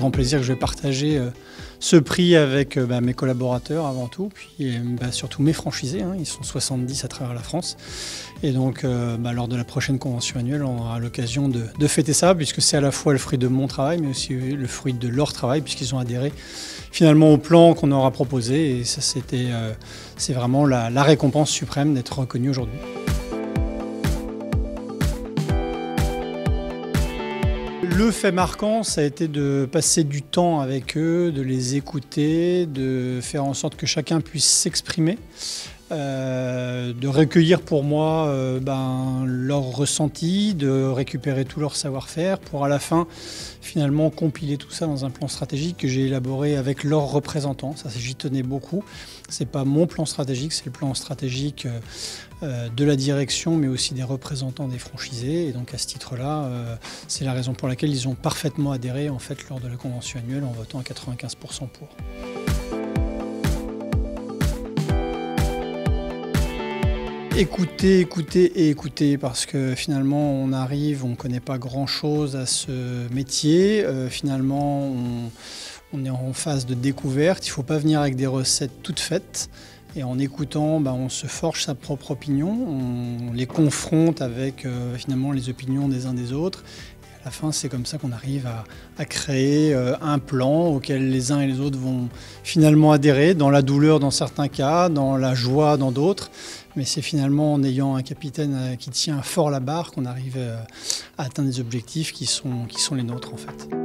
grand plaisir que je vais partager ce prix avec mes collaborateurs avant tout, puis surtout mes franchisés, hein, ils sont 70 à travers la France. Et donc lors de la prochaine convention annuelle, on aura l'occasion de fêter ça, puisque c'est à la fois le fruit de mon travail, mais aussi le fruit de leur travail, puisqu'ils ont adhéré finalement au plan qu'on aura proposé. Et ça, c'est vraiment la récompense suprême d'être reconnu aujourd'hui. Le fait marquant, ça a été de passer du temps avec eux, de les écouter, de faire en sorte que chacun puisse s'exprimer, de recueillir pour moi leurs ressentis, de récupérer tout leur savoir-faire pour à la fin finalement compiler tout ça dans un plan stratégique que j'ai élaboré avec leurs représentants. Ça, j'y tenais beaucoup. C'est pas mon plan stratégique, c'est le plan stratégique de la direction, mais aussi des représentants des franchisés. Et donc à ce titre-là, c'est la raison pour laquelle ils ont parfaitement adhéré en fait lors de la convention annuelle en votant à 95% pour. Écouter, écouter et écouter, parce que finalement on ne connaît pas grand-chose à ce métier. Finalement on est en phase de découverte, il ne faut pas venir avec des recettes toutes faites. Et en écoutant, on se forge sa propre opinion, on les confronte avec finalement les opinions des uns des autres. Et à la fin, c'est comme ça qu'on arrive à créer un plan auquel les uns et les autres vont finalement adhérer, dans la douleur dans certains cas, dans la joie dans d'autres. Mais c'est finalement en ayant un capitaine qui tient fort la barre qu'on arrive à atteindre des objectifs qui sont les nôtres en fait.